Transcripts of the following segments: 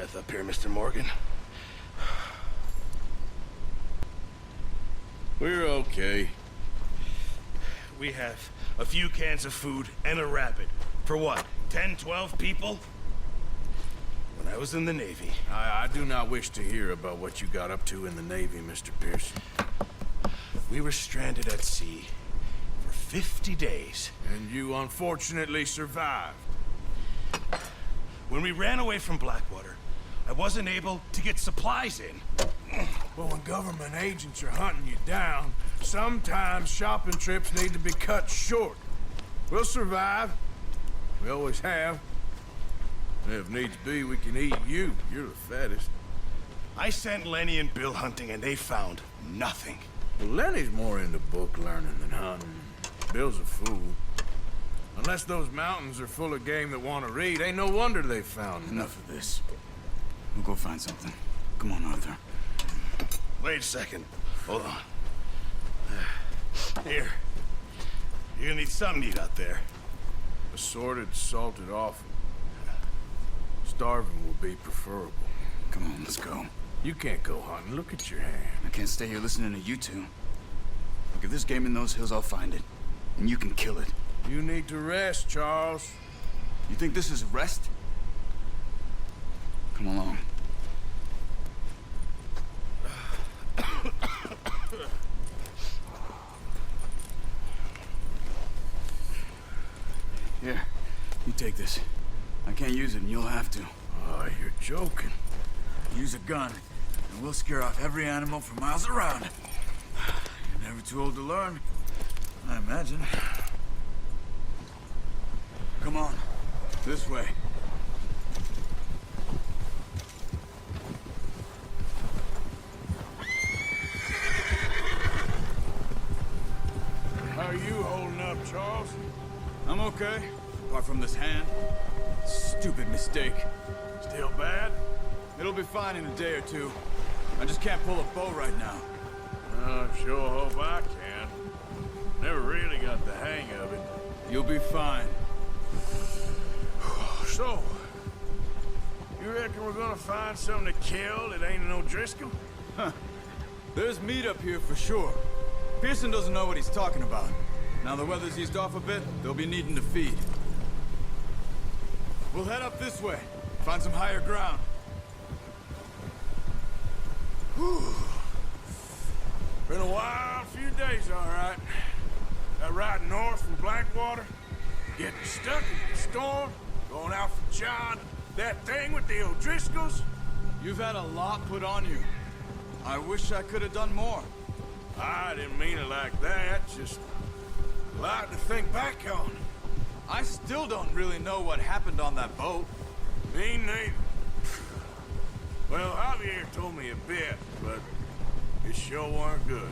breath up here, Mr. Morgan. We're okay. We have a few cans of food and a rabbit. For what, 10, 12 people? When I was in the Navy... I do not wish to hear about what you got up to in the Navy, Mr. Pierce. We were stranded at sea for 50 days. And you unfortunately survived. When we ran away from Blackwater, I wasn't able to get supplies in. Well, when government agents are hunting you down, sometimes shopping trips need to be cut short. We'll survive. We always have. And if needs be, we can eat you. You're the fattest. I sent Lenny and Bill hunting, and they found nothing. Well, Lenny's more into book learning than hunting. Bill's a fool. Unless those mountains are full of game that want to read, ain't no wonder they found Enough of this. We'll go find something. Come on, Arthur. Wait a second. Hold on. Here. You're gonna need something to eat out there. Assorted, salted offal. Starving will be preferable. Come on, let's go. You can't go hunting. Look at your hand. I can't stay here listening to you two. Look, if there's game in those hills, I'll find it. And you can kill it. You need to rest, Charles. You think this is rest? Come along. Here, you take this. I can't use it, and you'll have to. Oh, you're joking. Use a gun, and we'll scare off every animal for miles around. You're never too old to learn, I imagine. Come on, this way. How are you holding up, Charles? I'm okay, apart from this hand. Stupid mistake. Still bad? It'll be fine in a day or two. I just can't pull a bow right now. I sure hope I can. Never really got the hang of it. You'll be fine. So, you reckon we're gonna find something to kill that ain't no Driscoll? Huh. There's meat up here for sure. Pearson doesn't know what he's talking about. Now the weather's eased off a bit, they'll be needing to feed. We'll head up this way. Find some higher ground. Whew. Been a wild few days, all right. That ride north from Blackwater, getting stuck in the storm, going out for John, that thing with the O'Driscolls. You've had a lot put on you. I wish I could have done more. I didn't mean it like that, just a lot to think back on. I still don't really know what happened on that boat. Me neither. Well, Javier told me a bit, but it sure weren't good.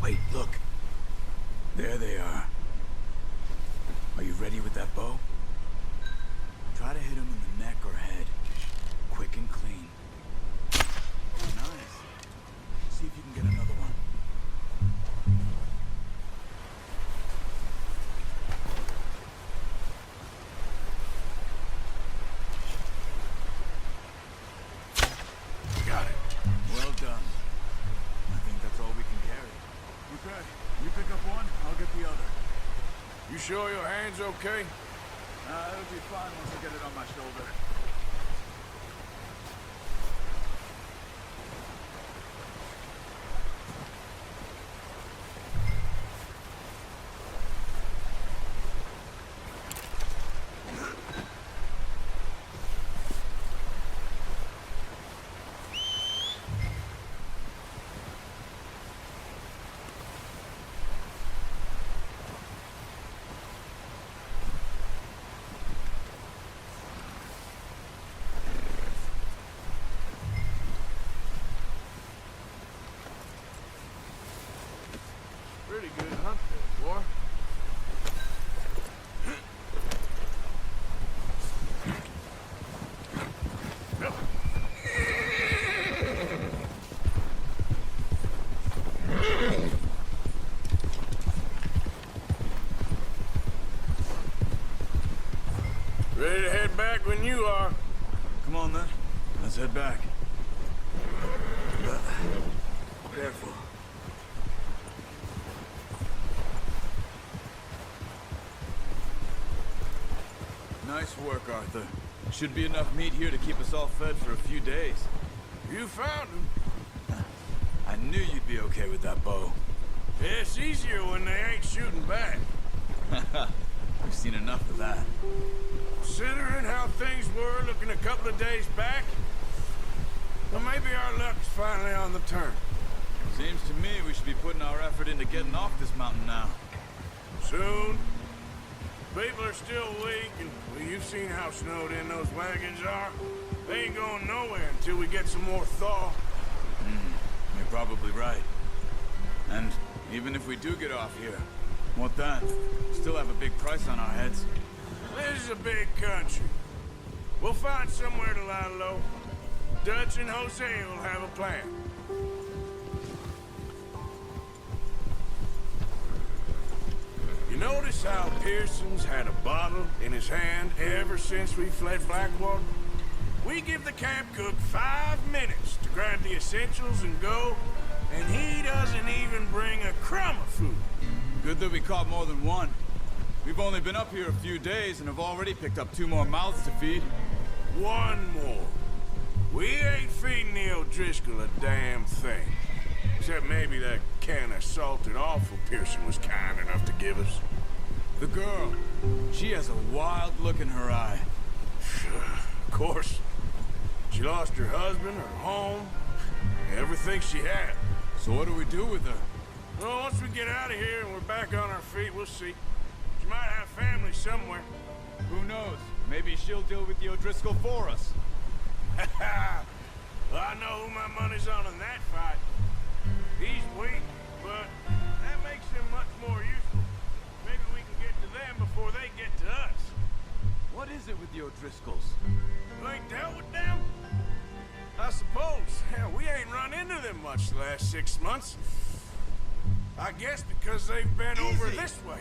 Wait, look. There they are. Are you ready with that bow? Try to hit him in the neck or head. Quick and clean. Nice. See if you can get another one. Got it. Well done. I think that's all we can carry. Okay, you pick up one, I'll get the other. You sure your hand's okay? It'll be fine once I get it on my shoulder. pretty good hunt there, boy. Ready to head back when you are. Come on, then. Let's head back. Careful. Nice work, Arthur. Should be enough meat here to keep us all fed for a few days. You found him. I knew you'd be okay with that bow. It's easier when they ain't shooting back. We've seen enough of that. Considering how things were looking a couple of days back, well, maybe our luck's finally on the turn. Seems to me we should be putting our effort into getting off this mountain now. Soon. People are still weak, and well, you've seen how snowed in those wagons are. They ain't going nowhere until we get some more thaw. You're probably right. And even if we do get off here, what then? Still have a big price on our heads. This is a big country. We'll find somewhere to lie low. Dutch and Jose will have a plan. You notice how Pearson's had a bottle in his hand ever since we fled Blackwater? We give the camp cook 5 minutes to grab the essentials and go, and he doesn't even bring a crumb of food. Good that we caught more than one. We've only been up here a few days and have already picked up 2 more mouths to feed. One more. We ain't feeding the O'Driscoll a damn thing. Except maybe that can of salted offal Pearson was kind enough to give us. The girl, she has a wild look in her eye. Of course. She lost her husband, her home, everything she had. So what do we do with her? Well, once we get out of here and we're back on our feet, we'll see. She might have family somewhere. Who knows? Maybe she'll deal with the O'Driscoll for us. Well, I know who my money's on in that fight. He's weak, but that makes him much more useful. Maybe we can get to them before they get to us. What is it with the O'Driscolls? You ain't dealt with them? I suppose. Hell, we ain't run into them much the last 6 months. I guess because they've been over this way.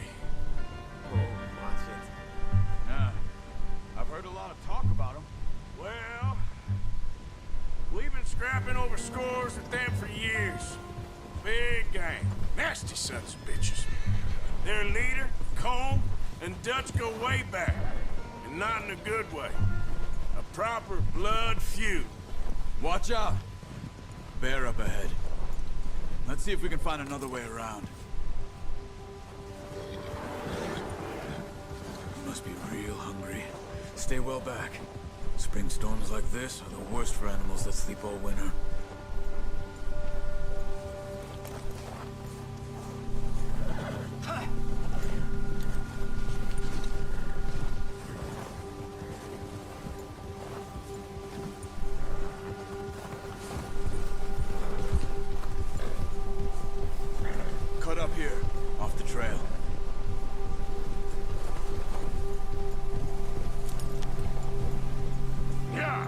Oh, watch it. Yeah, I've heard a lot of talk about them. Well, we've been scrapping over scores with them for years. Big gang. Nasty sons of bitches. Their leader, Combe, and Dutch go way back. And not in a good way. A proper blood feud. Watch out! Bear up ahead. Let's see if we can find another way around. You must be real hungry. Stay well back. Spring storms like this are the worst for animals that sleep all winter. Cut up here, off the trail. Yeah.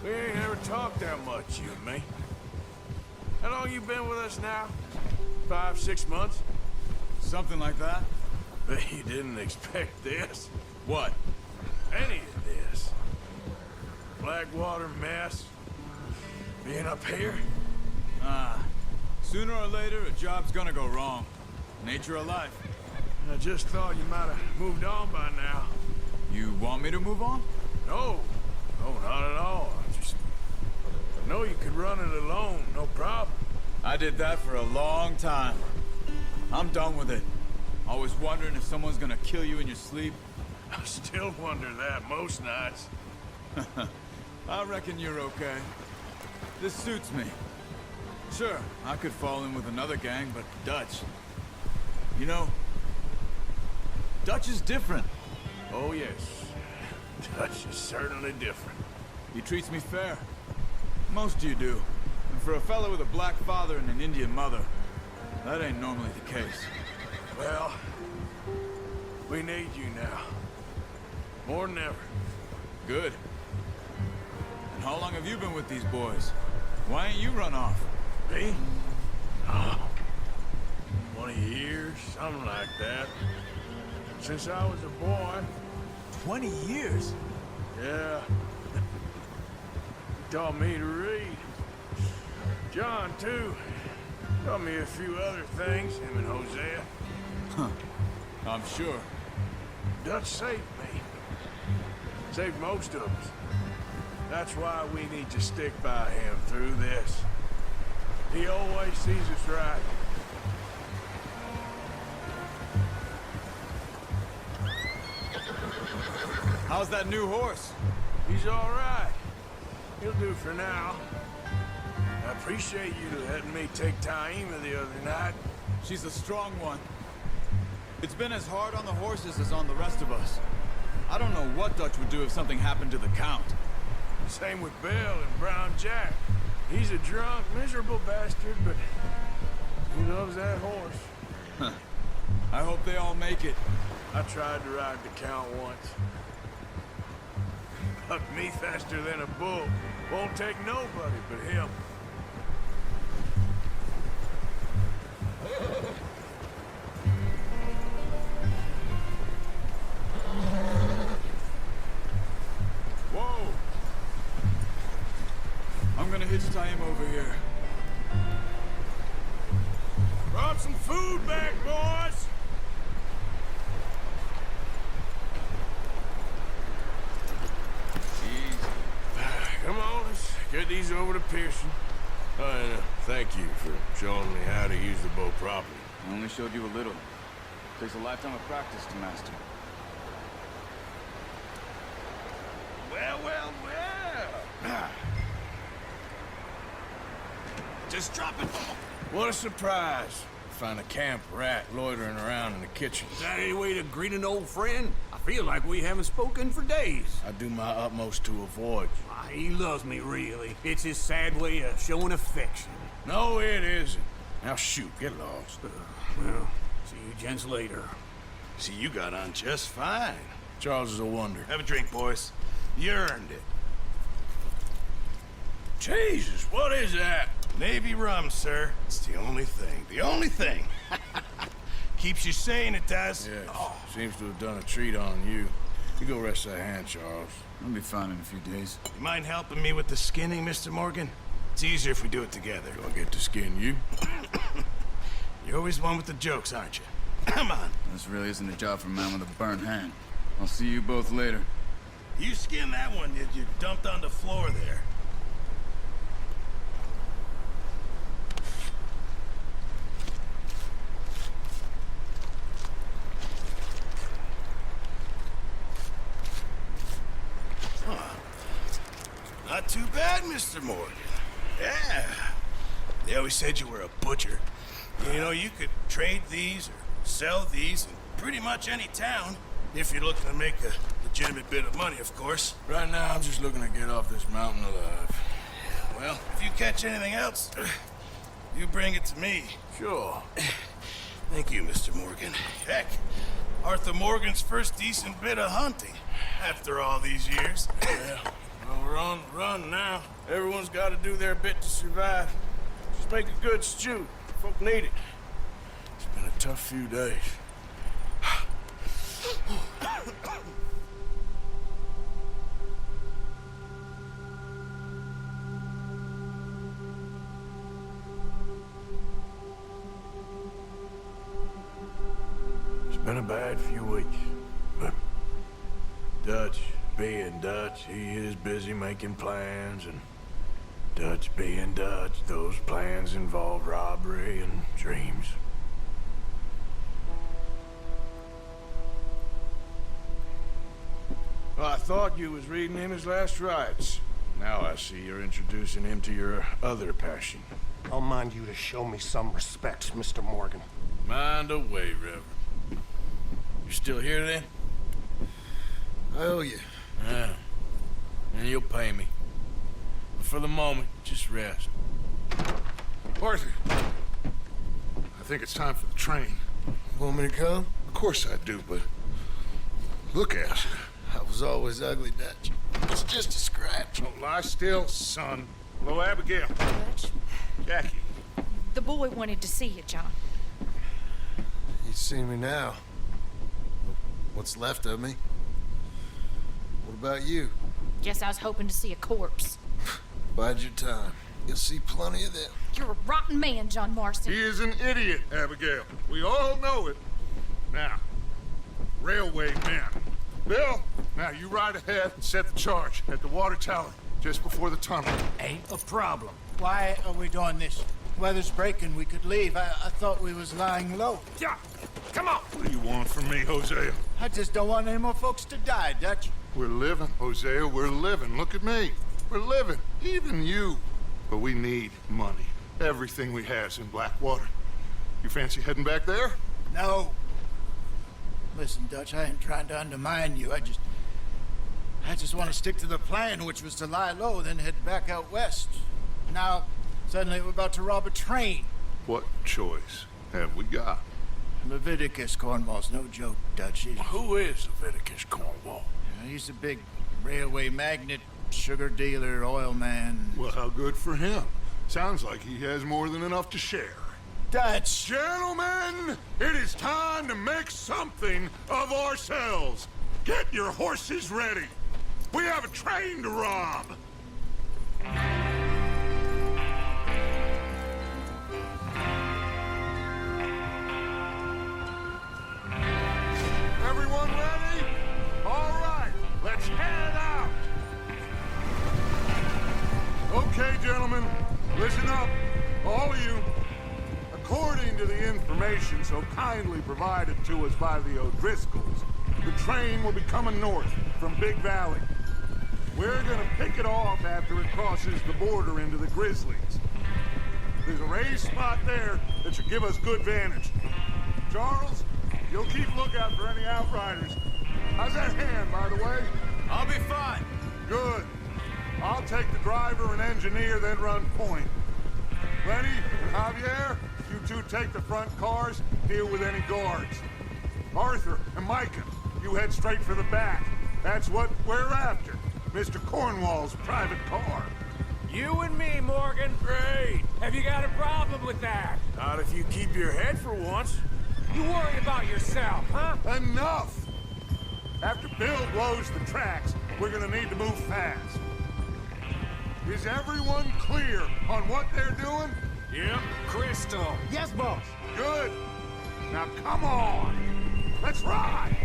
We ain't ever talked that much, you and me. How long you been with us now? 5, 6 months? Something like that? Bet you didn't expect this. What? Any of this. Blackwater mess. Being up here. Sooner or later, a job's gonna go wrong. Nature of life. I just thought you might have moved on by now. You want me to move on? No. No, not at all. I know you could run it alone, no problem. I did that for a long time. I'm done with it. Always wondering if someone's gonna kill you in your sleep. I still wonder that most nights. I reckon you're okay. This suits me. Sure, I could fall in with another gang, but Dutch. You know, Dutch is different. Oh, yes. Dutch is certainly different. He treats me fair. Most of you do. And for a fellow with a black father and an Indian mother, that ain't normally the case. Well, we need you now. More than ever. Good. And how long have you been with these boys? Why ain't you run off? Me? Oh, 20 years, something like that. Since I was a boy. 20 years? Yeah. He taught me to read. John, too. Taught me a few other things, him and Hosea. Huh. I'm sure. Dutch saved me. Saved most of us. That's why we need to stick by him through this. He always sees us right. How's that new horse? He's all right. He'll do for now. I appreciate you letting me take Taima the other night. She's a strong one. It's been as hard on the horses as on the rest of us. I don't know what Dutch would do if something happened to the Count. Same with Bill and Brown Jack. He's a drunk, miserable bastard, but he loves that horse. Huh. I hope they all make it. I tried to ride the Count once. Bucked me faster than a bull. Won't take nobody but him. Whoa! I'm gonna hitch tie him over here. Brought some food back, boys! Come on, let's get these over to Pearson. And thank you for showing me how to use the bow properly. I only showed you a little. Takes a lifetime of practice to master. Well, well, well. Just drop it. What a surprise. Find a camp rat loitering around in the kitchen. Is that any way to greet an old friend? I feel like we haven't spoken for days. I do my utmost to avoid you. He loves me, really. It's his sad way of showing affection. No, it isn't. Now shoot, get lost. Well, see you gents later. See, you got on just fine. Charles is a wonder. Have a drink, boys. You earned it. Jesus, what is that? Navy rum, sir. It's the only thing. The only thing. Keeps you sane, it does. Yes, seems to have done a treat on you. You go rest that hand, Charles. I'll be fine in a few days. You mind helping me with the skinning, Mr. Morgan? It's easier if we do it together. Do I get to skin you? You're always one with the jokes, aren't you? Come on. This really isn't a job for a man with a burnt hand. I'll see you both later. You skinned that one that you dumped on the floor there. Not too bad, Mr. Morgan. Yeah. They always said you were a butcher. You know, you could trade these or sell these in pretty much any town. If you're looking to make a legitimate bit of money, of course. Right now, I'm just looking to get off this mountain alive. Well, if you catch anything else, you bring it to me. Sure. Thank you, Mr. Morgan. Heck, Arthur Morgan's first decent bit of hunting after all these years. Yeah. Well, we're on the run now. Everyone's got to do their bit to survive. Just make a good stew. Folk need it. It's been a tough few days. It's been a bad few weeks, but Dutch being Dutch, he is busy making plans, and Dutch being Dutch, those plans involve robbery and dreams. Well, I thought you was reading him his last rites. Now I see you're introducing him to your other passion. I'll mind you to show me some respect, Mr. Morgan. Mind away, Reverend. You still here then? I owe you. Yeah. And you'll pay me. But for the moment, just rest. Arthur, I think it's time for the train. Want me to come? Of course I do, but look at you. I was always ugly, Dutch. It's just a scratch. Don't lie still, son. Hello, Abigail. Dutch, Jackie. the boy wanted to see you, John. He's seen me now. What's left of me? What about you? Guess I was hoping to see a corpse. Bide your time. You'll see plenty of them. You're a rotten man, John Marston. He is an idiot, Abigail. We all know it. Now, railway man. Bill, now you ride ahead and set the charge at the water tower just before the tunnel. Ain't a problem. Why are we doing this? Weather's breaking. We could leave. I thought we was lying low. Yeah, come on. What do you want from me, Hosea? I just don't want any more folks to die, Dutch. We're living, Hosea. We're living. Look at me. We're living. Even you. But we need money. Everything we has in Blackwater. You fancy heading back there? No. Listen, Dutch, I ain't trying to undermine you. I just want to stick to the plan, which was to lie low, then head back out west. Now, suddenly we're about to rob a train. What choice have we got? Leviticus Cornwall's no joke, Dutch. Who is Leviticus Cornwall? He's a big railway magnate, sugar dealer, oil man. Well, how good for him. Sounds like he has more than enough to share. Dutch! Gentlemen, it is time to make something of ourselves. Get your horses ready. We have a train to rob. Everyone ready? All right, let's head out. Okay, gentlemen, listen up, all of you. According to the information so kindly provided to us by the O'Driscolls, the train will be coming north from Big Valley. We're gonna pick it off after it crosses the border into the Grizzlies. There's a raised spot there that should give us good vantage. Charles, you'll keep lookout for any outriders. How's that hand, by the way? I'll be fine. Good. I'll take the driver and engineer, then run point. Lenny and Javier, you two take the front cars, deal with any guards. Arthur and Micah, you head straight for the back. That's what we're after. Mr. Cornwall's private car. You and me, Morgan. Great. Have you got a problem with that? Not if you keep your head for once. You worry about yourself, huh? Enough! After Bill blows the tracks, we're gonna need to move fast. Is everyone clear on what they're doing? Yep. Crystal. Yes, boss. Good. Now come on. Let's ride.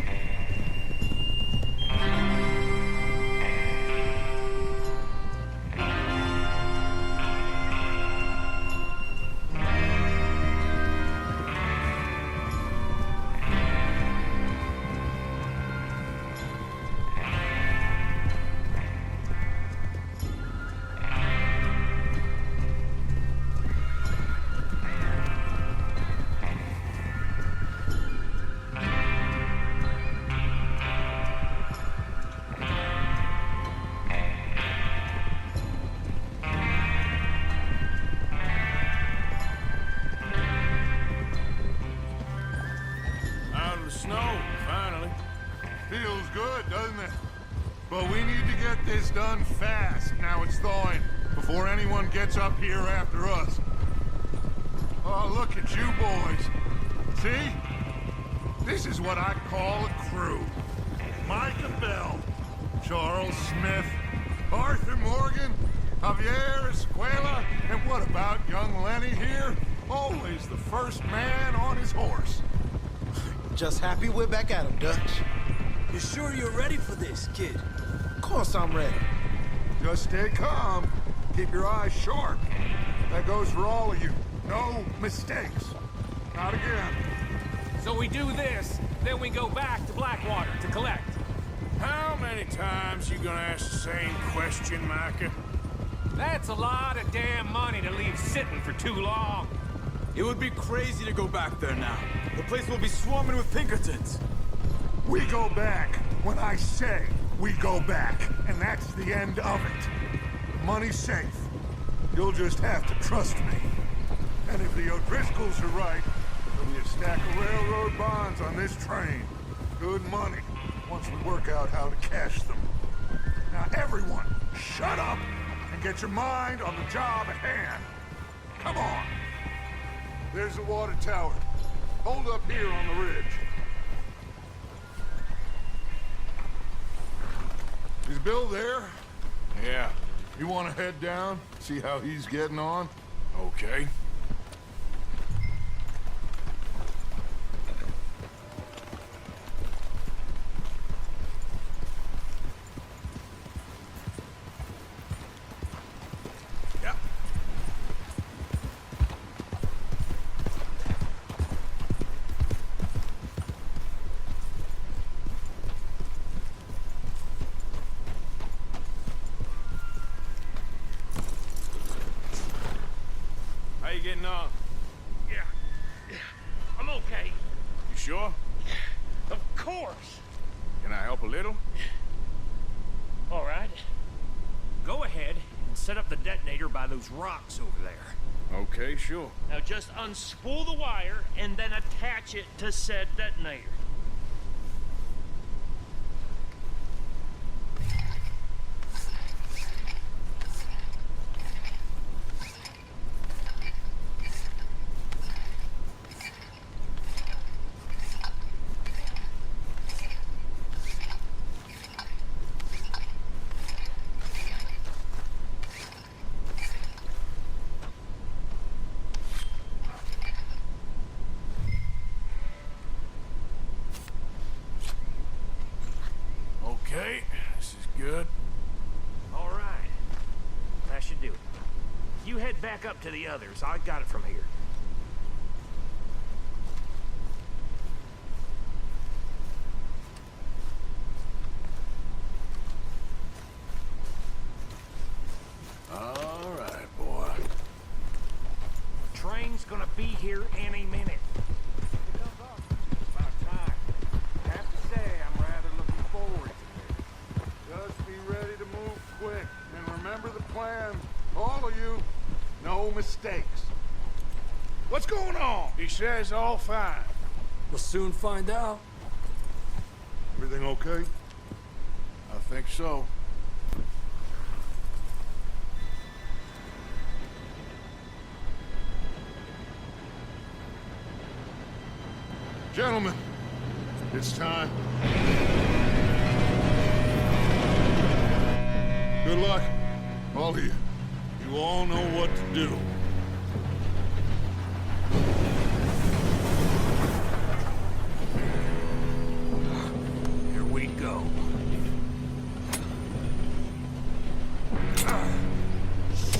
Snow, finally. Feels good, doesn't it? But we need to get this done fast. Now it's thawing, before anyone gets up here after us. Oh, look at you boys. See? This is what I call a crew. Micah Bell, Charles Smith, Arthur Morgan, Javier Escuela, and what about young Lenny here? Always the first man on his horse. Just happy we're back at him, Dutch. You sure you're ready for this, kid? Of course I'm ready. Just stay calm. Keep your eyes sharp. That goes for all of you. No mistakes. Not again. So we do this, then we go back to Blackwater to collect. How many times you gonna ask the same question, Micah? That's a lot of damn money to leave sitting for too long. It would be crazy to go back there now. The place will be swarming with Pinkertons. We go back when I say we go back, and that's the end of it. Money's safe. You'll just have to trust me. And if the O'Driscolls are right, there'll be a stack of railroad bonds on this train. Good money, once we work out how to cash them. Now everyone, shut up and get your mind on the job at hand. Come on. There's the water tower. Hold up here on the ridge. Is Bill there? Yeah. You want to head down, see how he's getting on? Okay. Yep. How you getting on? Yeah, I'm okay. You sure? Of course. Can I help a little? All right. Go ahead and set up the detonator by those rocks over there. Okay, sure. Now just unspool the wire and then attach it to said detonator. Okay, this is good. All right. That should do it. You head back up to the others. I got it from here. All right, boy. Train's gonna be here any minute. About time. I have to say, I'm rather looking forward to this. Just be ready to move quick, and remember the plan. All of you, no mistakes. What's going on? He says all fine. We'll soon find out. Everything okay? I think so. Gentlemen, it's time. Good luck, all of you. You all know what to do. Here we go.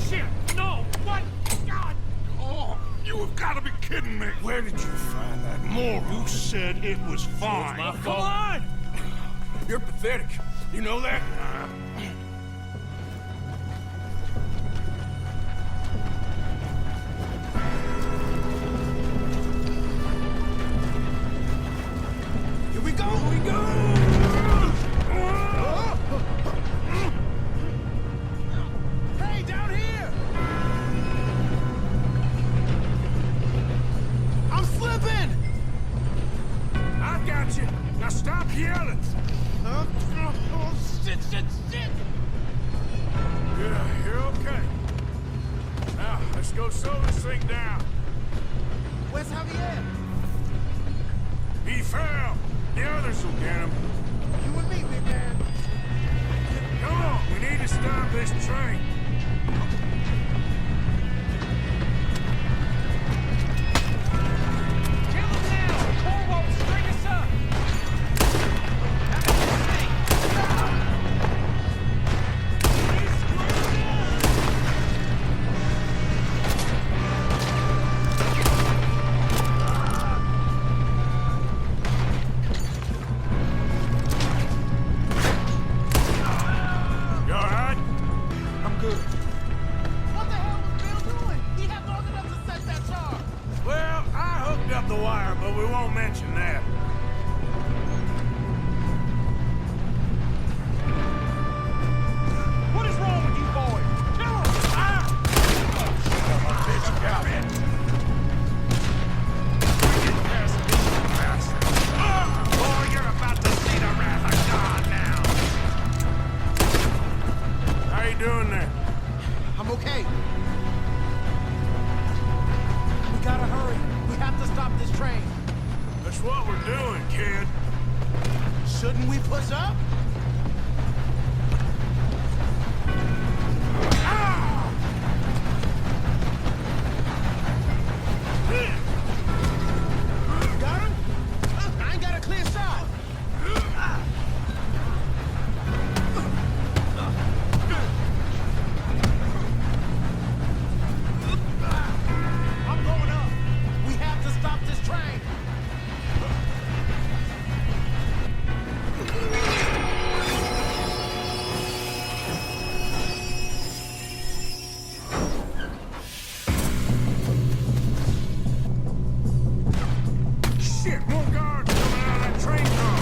Shit! No! What? God! Oh, you have got to be kidding me. Where did you find that moron? You said it was fine. Come on! You're pathetic. You know that? Here we go! Here we go! Hey, down here! I'm slipping! I got you. Now stop yelling. Oh, shit! Yeah, you're okay. Now, let's go slow this thing down. Where's Javier? He fell. The others will get him. You and me, big man. Come on, we need to stop this train. Kill him now! Corvo, string us up! You all right? I'm good. What the hell was Bill doing? He had long enough to set that charge. Well, I hooked up the wire, but we won't mention that. Shouldn't we push up? Got him? I ain't got a clear shot. I'm going up. We have to stop this train. Shit, more guards coming out of that train car.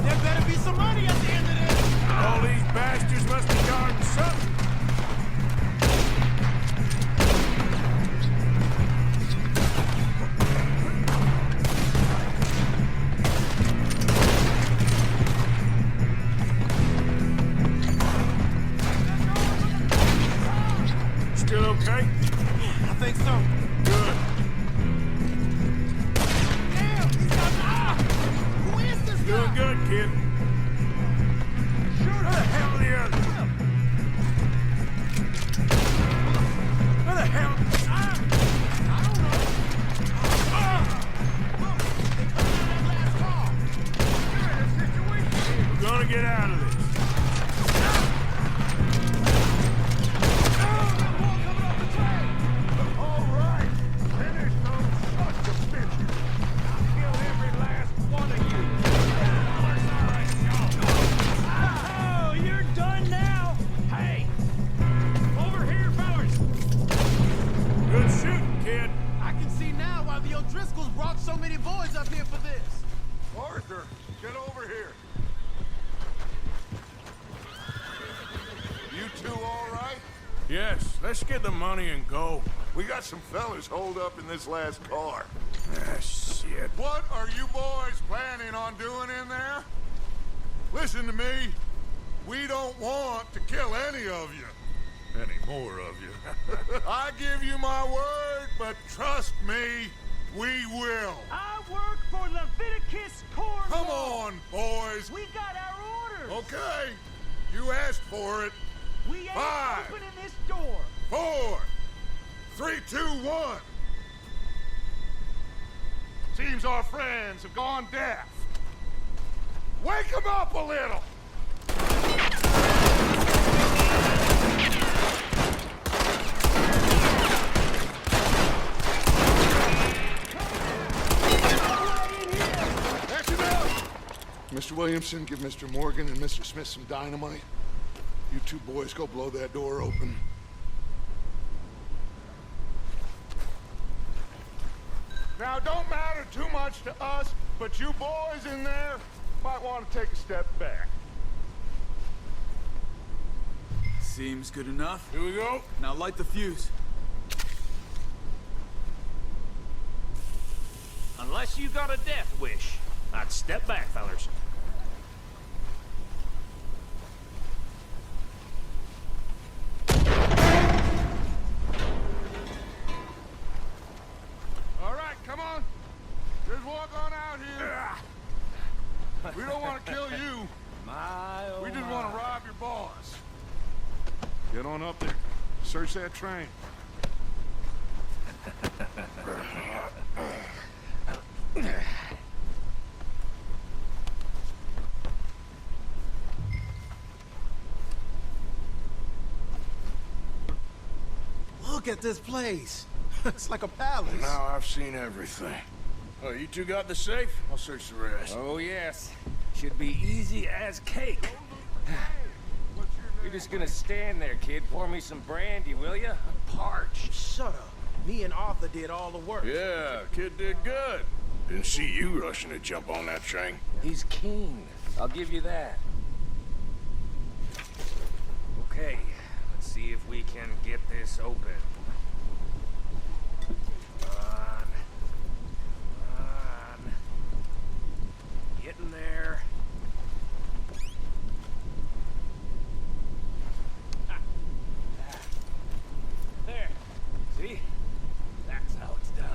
There better be some money at the end of this. All these bastards must be guarding something. Still okay? I think so. Good. Damn, he's got who is this guy? Doing good, kid. Where the hell are the others? Where the hell? I don't know. Look, they come out of that last car. We're in a situation here. We're gonna get out of this. All right, finish those sons of bitches. I'll kill every last one of you. Oh, you're done now? Hey! Over here, fellas! Good shooting, kid. I can see now why the O'Driscolls brought so many boys up here for this. Arthur, get over here. You two all right? Yes, let's get the money and go. We got some fellas holed up in this last car. Ah, shit. What are you boys planning on doing in there? Listen to me. We don't want to kill any of you. Any more of you. I give you my word, but trust me, we will. I work for Leviticus Corps. Come on, boys. We got our orders. Okay, you asked for it. We ain't 5, opening this door. 4, 3, 2, 1. Seems our friends have gone deaf. Wake them up a little. Action out! Mr. Williamson, give Mr. Morgan and Mr. Smith some dynamite. You two boys go blow that door open. Now, don't matter too much to us, but you boys in there might want to take a step back. Seems good enough. Here we go. Now light the fuse. Unless you got a death wish, I'd step back, fellers. All right, come on. Just walk on out here. We don't want to kill you. We just want to rob your boss. Get on up there. Search that train. Look at this place. It's like a palace. Now I've seen everything. Oh, you two got the safe? I'll search the rest. Oh, yes. Should be easy as cake. You're just gonna stand there, kid. Pour me some brandy, will ya? I'm parched. Shut up. Me and Arthur did all the work. Yeah, kid did good. Didn't see you rushing to jump on that train. He's keen. I'll give you that. Okay, let's see if we can get this open. Getting there. There. See? That's how it's done.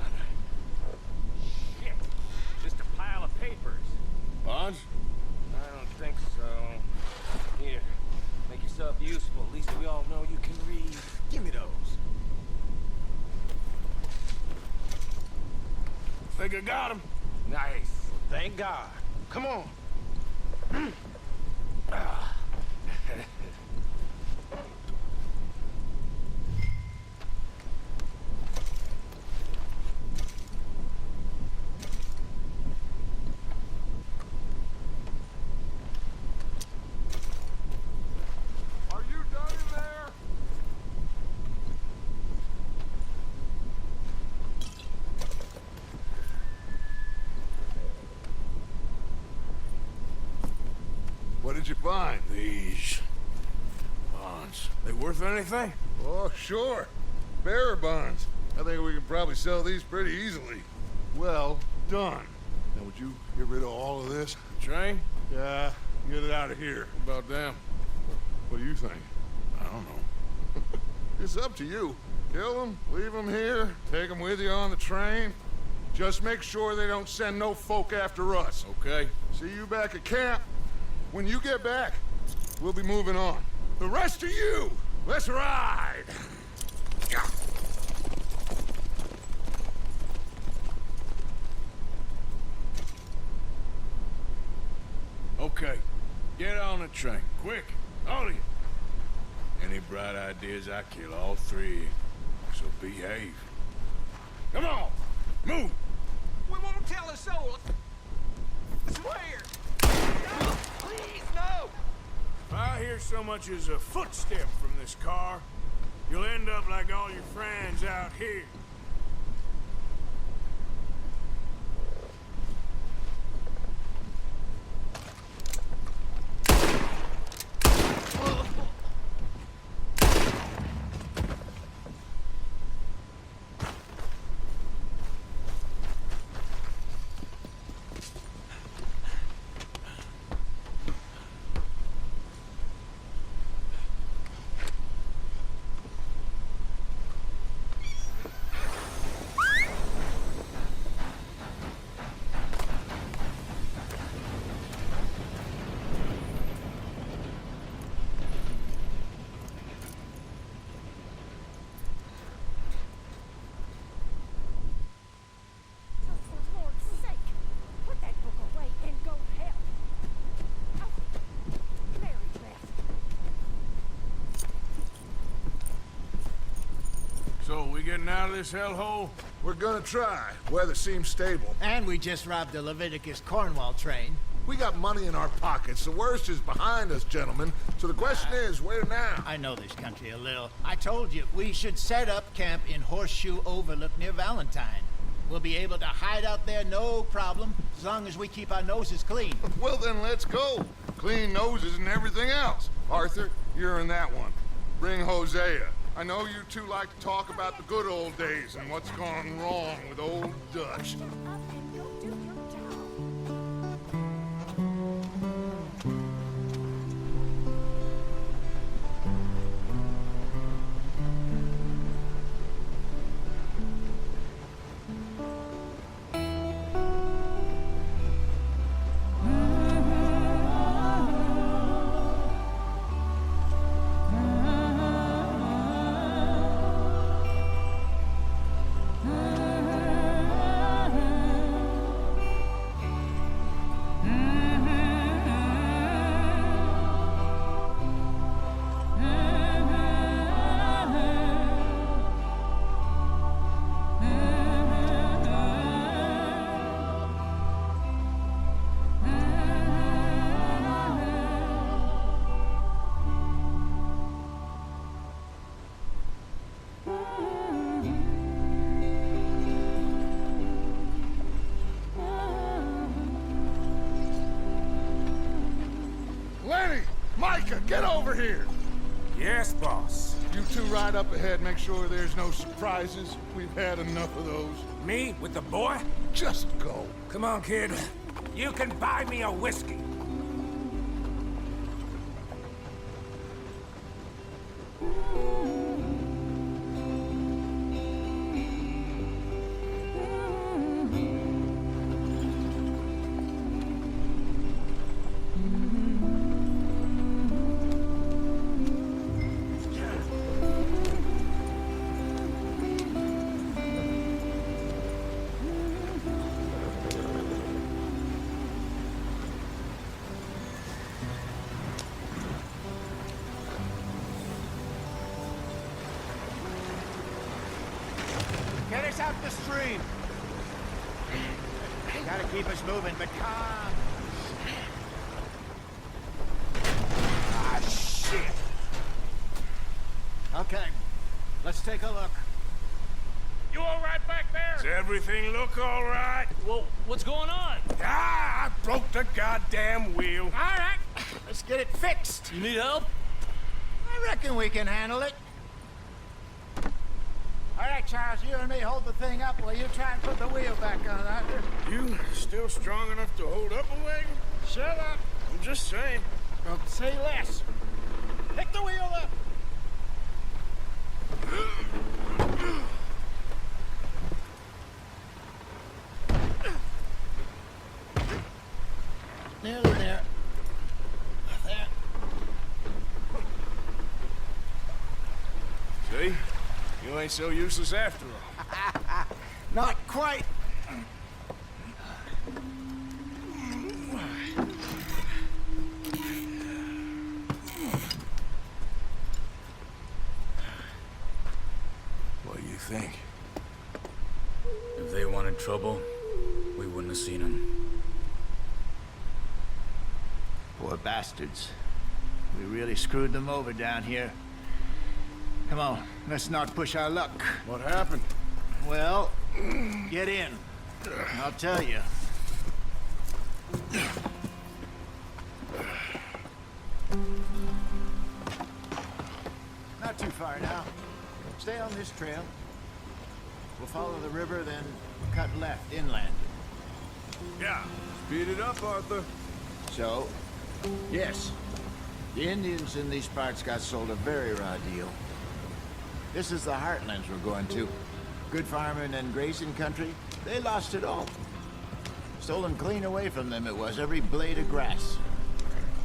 Think I got him? Nice. Thank God. Come on. Are you done in there? What did you find? These bonds. They worth anything? Oh, sure. Bearer bonds. I think we can probably sell these pretty easily. Well done. Now, would you get rid of all of this? Train? Yeah, get it out of here. About them. What do you think? I don't know. It's up to you. Kill them, leave them here, take them with you on the train. Just make sure they don't send no folk after us. Okay. See you back at camp. When you get back, we'll be moving on. The rest of you, let's ride! Yeah. Okay. Get on the train. Quick. All of you. Any bright ideas, I kill all three. So behave. Come on! Move! We won't tell a soul. I swear. No, please, no. If I hear so much as a footstep from this car, you'll end up like all your friends out here. For Lord's sake, put that book away and go help. Oh, Mary Beth. So, we getting out of this hellhole? We're gonna try. Weather seems stable. And we just robbed the Leviticus Cornwall train. We got money in our pockets. The worst is behind us, gentlemen. So the question is, where now? I know this country a little. I told you, we should set up camp in Horseshoe Overlook near Valentine. We'll be able to hide out there no problem, as long as we keep our noses clean. Well, then let's go. Clean noses and everything else. Arthur, you're in that one. Bring Hosea. I know you two like to talk about the good old days and what's gone wrong with old Dutch. Up and go do your job. Micah, get over here! Yes, boss. You two ride up ahead, make sure there's no surprises. We've had enough of those. Me with the boy? Just go. Come on, kid. You can buy me a whiskey. out the stream. Gotta keep us moving, but calm. Ah, shit. Okay, let's take a look. You all right back there? Does everything look all right? Well, what's going on? Ah, I broke the goddamn wheel. All right, let's get it fixed. You need help? I reckon we can handle it. All right, Charles, you and me hold the thing up while you try and put the wheel back on, Arthur. You still strong enough to hold up a wagon? Shut up. I'm just saying. Don't say less. Pick the wheel up. Nearly there. There. See? You ain't so useless after all. Not quite. What do you think? If they wanted trouble, we wouldn't have seen them. Poor bastards. We really screwed them over down here. Come on, let's not push our luck. What happened? Well, get in. I'll tell you. Not too far now. Stay on this trail. We'll follow the river, then cut left inland. Yeah. Speed it up, Arthur. So, yes, the Indians in these parts got sold a very raw deal. This is the heartlands we're going to. Good farming and grazing country, they lost it all. Stolen clean away from them it was, every blade of grass.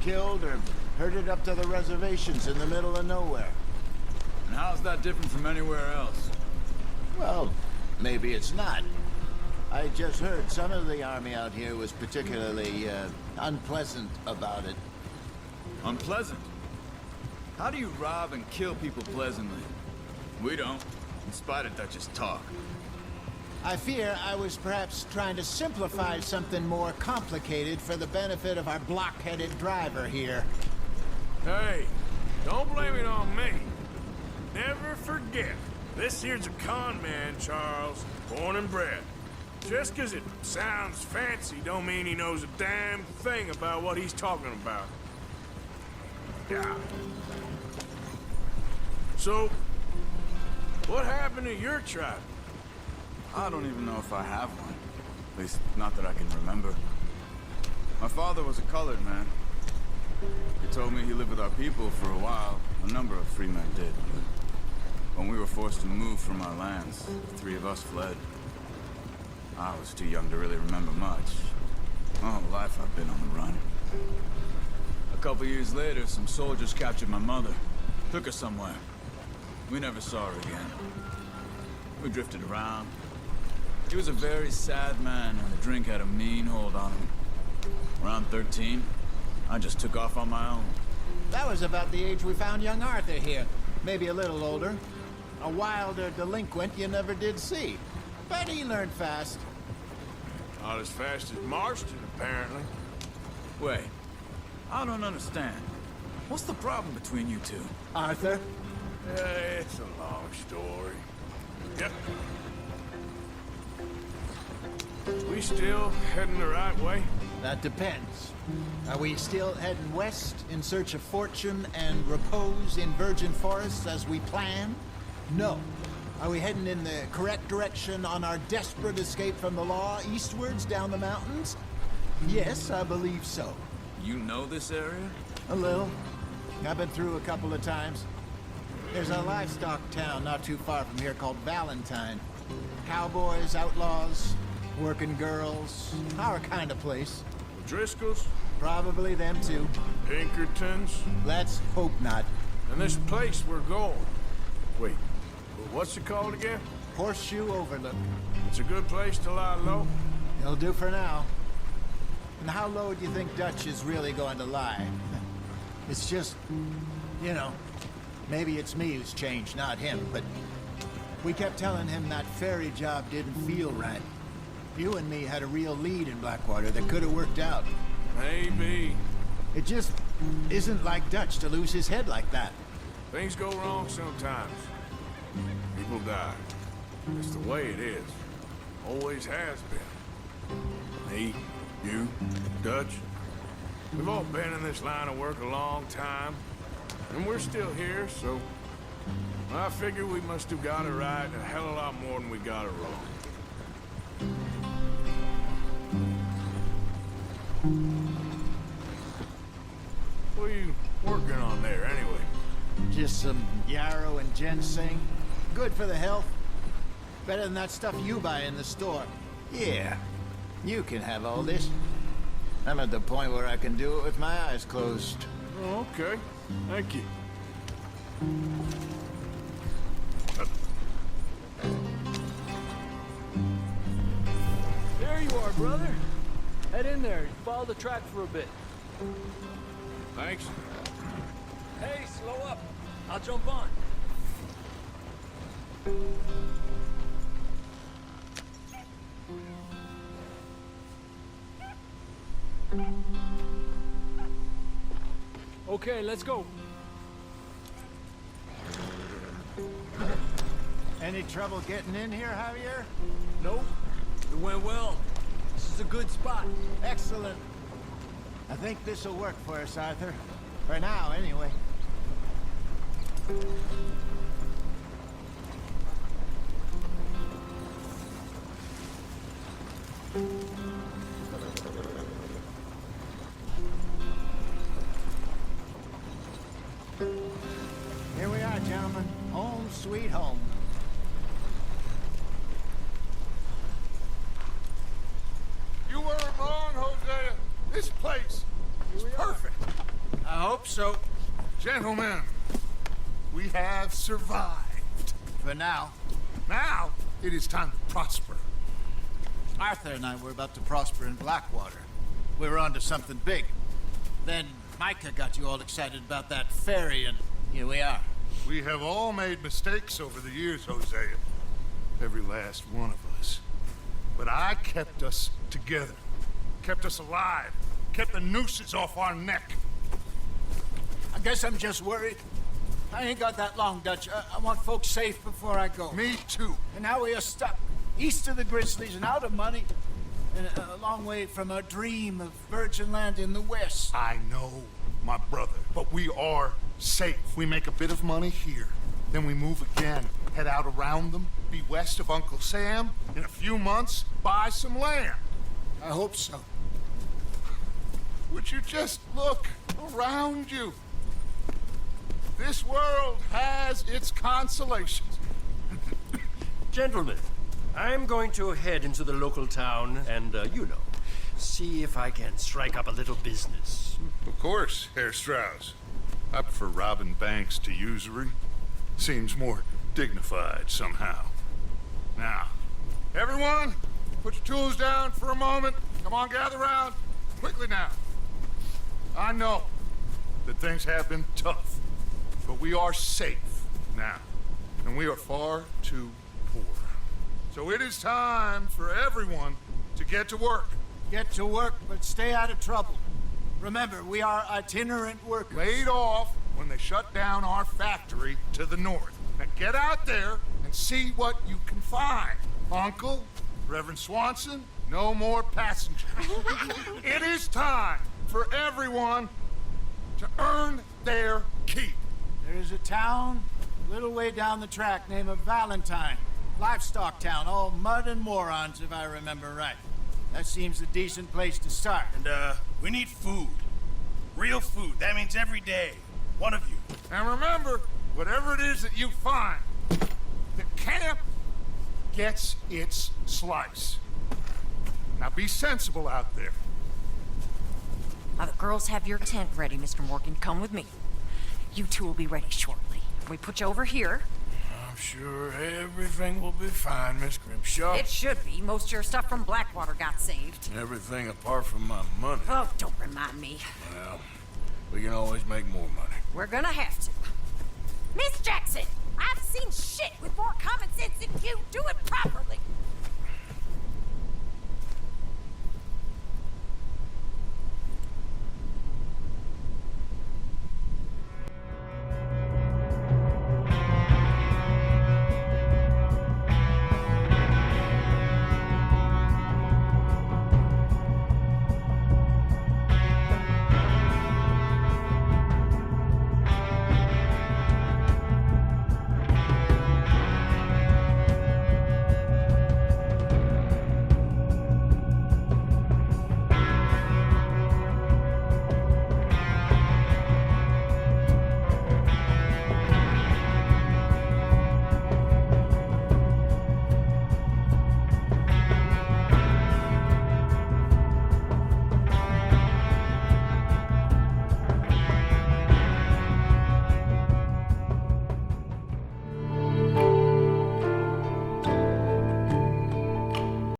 Killed or herded up to the reservations in the middle of nowhere. And how's that different from anywhere else? Well, maybe it's not. I just heard some of the army out here was particularly, unpleasant about it. Unpleasant? How do you rob and kill people pleasantly? We don't, in spite of Dutch's talk. I fear I was perhaps trying to simplify something more complicated for the benefit of our block-headed driver here. Hey, don't blame it on me. Never forget, this here's a con man, Charles, born and bred. Just 'cause it sounds fancy don't mean he knows a damn thing about what he's talking about. Yeah. So, what happened to your tribe? I don't even know if I have one. At least, not that I can remember. My father was a colored man. He told me he lived with our people for a while. A number of free men did. When we were forced to move from our lands, the three of us fled. I was too young to really remember much. My whole life I've been on the run. A couple years later, some soldiers captured my mother. Took her somewhere. We never saw her again. We drifted around. He was a very sad man, and the drink had a mean hold on him. Around 13, I just took off on my own. That was about the age we found young Arthur here. Maybe a little older. A wilder delinquent you never did see. But he learned fast. Not as fast as Marston, apparently. Wait, I don't understand. What's the problem between you two? Arthur? It's a long story. Yep. We still heading the right way? That depends. Are we still heading west in search of fortune and repose in virgin forests as we planned? No. Are we heading in the correct direction on our desperate escape from the law eastwards down the mountains? Yes, I believe so. You know this area? A little. I've been through a couple of times. There's a livestock town not too far from here called Valentine. Cowboys, outlaws, working girls, our kind of place. The Driscolls? Probably them too. Pinkertons? Let's hope not. And this place we're going. Wait, what's it called again? Horseshoe Overlook. It's a good place to lie low? It'll do for now. And how low do you think Dutch is really going to lie? It's just, you know, maybe it's me who's changed, not him, but We kept telling him that ferry job didn't feel right. You and me had a real lead in Blackwater that could have worked out. Maybe. It just isn't like Dutch to lose his head like that. Things go wrong sometimes. People die. It's the way it is. Always has been. Me, you, Dutch. We've all been in this line of work a long time. And we're still here, so... I figure we must have got it right a hell of a lot more than we got it wrong. What are you working on there, anyway? Just some yarrow and ginseng. Good for the health. Better than that stuff you buy in the store. Yeah, you can have all this. I'm at the point where I can do it with my eyes closed. Oh, okay. Thank you. There you are, brother. Head in there and follow the track for a bit. Thanks. Hey, slow up. I'll jump on. Okay, let's go. Any trouble getting in here, Javier? Nope. It went well. This is a good spot. Excellent. I think this'll work for us, Arthur. For now, anyway. Here we are, gentlemen. Home sweet home. You weren't wrong, Hosea. This place is perfect. I hope so. Gentlemen, we have survived. For now. Now, it is time to prosper. Arthur and I were about to prosper in Blackwater. We were onto something big. Then Micah got you all excited about that ferry, and here we are. We have all made mistakes over the years, Hosea. Every last one of us. But I kept us together. Kept us alive. Kept the nooses off our neck. I guess I'm just worried. I ain't got that long, Dutch. I want folks safe before I go. Me too. And now we are stuck. East of the Grizzlies and out of money. And a long way from a dream of virgin land in the west. I know, my brother. But we are safe. We make a bit of money here. Then we move again. Head out around them. Be west of Uncle Sam. In a few months, buy some land. I hope so. Would you just look around you? This world has its consolations. Gentlemen, I'm going to head into the local town and, see if I can strike up a little business. Of course, Herr Strauss. I prefer robbing banks to usury. Seems more dignified somehow. Now, everyone, put your tools down for a moment. Come on, gather round. Quickly now. I know that things have been tough, but we are safe now, and we are far too poor. So it is time for everyone to get to work. Get to work, but stay out of trouble. Remember, we are itinerant workers. Laid off when they shut down our factory to the north. Now get out there and see what you can find. Uncle, Reverend Swanson, no more passengers. It is time for everyone to earn their keep. There is a town a little way down the track named Valentine. Livestock town, all mud and morons, if I remember right. That seems a decent place to start. And, we need food. Real food. That means every day. One of you. And remember, whatever it is that you find, the camp gets its slice. Now be sensible out there. Now the girls have your tent ready, Mr. Morgan. Come with me. You two will be ready shortly. We put you over here. I'm sure everything will be fine, Miss Grimshaw. It should be. Most of your stuff from Blackwater got saved. Everything apart from my money. Oh, don't remind me. Well, we can always make more money. We're gonna have to. Miss Jackson! I've seen shit with more common sense than you. Do it properly.